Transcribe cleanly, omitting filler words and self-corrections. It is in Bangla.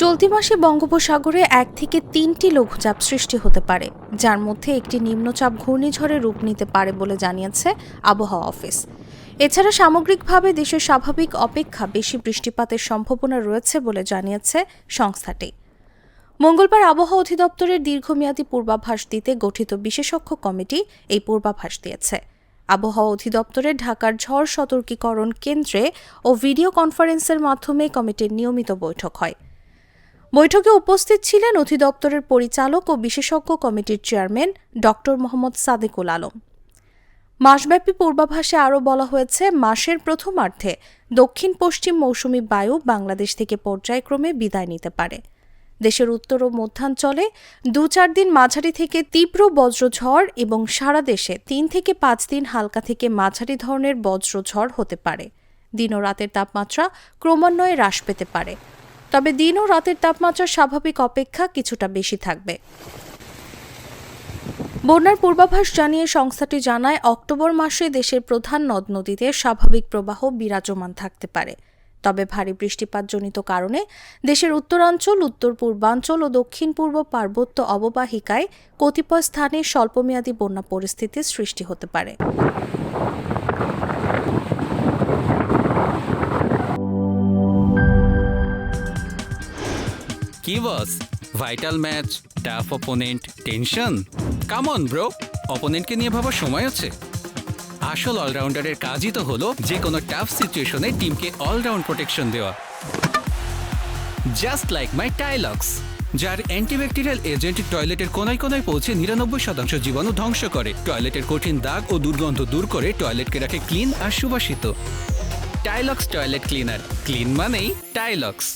চলতি মাসে বঙ্গোপসাগরে 1 থেকে 3টি লঘুচাপ সৃষ্টি হতে পারে, যার মধ্যে একটি নিম্নচাপ ঘূর্ণিঝড়ে রূপ নিতে পারে বলে জানিয়েছে আবহাওয়া অফিস। এছাড়া সামগ্রিকভাবে দেশের স্বাভাবিক অপেক্ষা বেশি বৃষ্টিপাতের সম্ভাবনা রয়েছে বলে জানিয়েছে সংস্থাটি। মঙ্গলবার আবহাওয়া অধিদপ্তরের দীর্ঘমেয়াদী পূর্বাভাস দিতে গঠিত বিশেষজ্ঞ কমিটি এই পূর্বাভাস দিয়েছে। আবহাওয়া অধিদপ্তরের ঢাকার ঝড় সতর্কীকরণ কেন্দ্রে ও ভিডিও কনফারেন্সের মাধ্যমে কমিটির নিয়মিত বৈঠক হয়। বৈঠকে উপস্থিত ছিলেন অধিদপ্তরের পরিচালক ও বিশেষজ্ঞ কমিটির চেয়ারম্যান ড. মোহাম্মদ সাদেকুল আলম। মাসব্যাপী পূর্বাভাসে আরও বলা হয়েছে, মাসের প্রথমার্ধে দক্ষিণ পশ্চিম মৌসুমি বায়ু বাংলাদেশ থেকে পর্যায়ক্রমে বিদায় নিতে পারে। দেশের উত্তর ও মধ্যাঞ্চলে 2-4 দিন মাঝারি থেকে তীব্র বজ্রঝড় এবং সারা দেশে 3 থেকে 5 দিন হালকা থেকে মাঝারি ধরনের বজ্রঝড় হতে পারে। দিন ও রাতের তাপমাত্রা ক্রমান্বয়ে হ্রাস পেতে পারে, তবে দিন ও রাতের তাপমাত্রা স্বাভাবিক অপেক্ষা কিছুটা বেশি থাকবে। বন্যার পূর্বাভাস জানিয়ে সংস্থাটি জানায়, অক্টোবর মাসে দেশের প্রধান নদ নদীতে স্বাভাবিক প্রবাহ বিরাজমান থাকতে পারে, তবে ভারী বৃষ্টিপাতজনিত কারণে দেশের উত্তরাঞ্চল, উত্তর পূর্বাঞ্চল ও দক্ষিণ পূর্ব পার্বত্য অববাহিকায় কতিপয় স্থানে স্বল্পমেয়াদী বন্যা পরিস্থিতির সৃষ্টি হতে পারে। কি boss, vital match, tough opponent, tension? Come on bro, অপোনেন্টকে নিয়ে ভাবার সময় আছে। আসল অলরাউন্ডারের কাজই তো হলো যে কোনো টাফ সিচুয়েশনে টিমকে অলরাউন্ড প্রোটেকশন দেওয়া। জাস্ট লাইক মাই টাইলক্স, যার অ্যান্টিব্যাকটেরিয়াল এজেন্ট টয়লেটের কোনায় কোনায় পৌঁছে 99% জীবাণু ধ্বংস করে, টয়লেটের কঠিন দাগ ও দুর্গন্ধ দূর করে টয়লেটকে রাখে ক্লিন আর সুবাসিত। টাইলক্স টয়লেট ক্লিনার, ক্লিন মানেই টাইলক্স।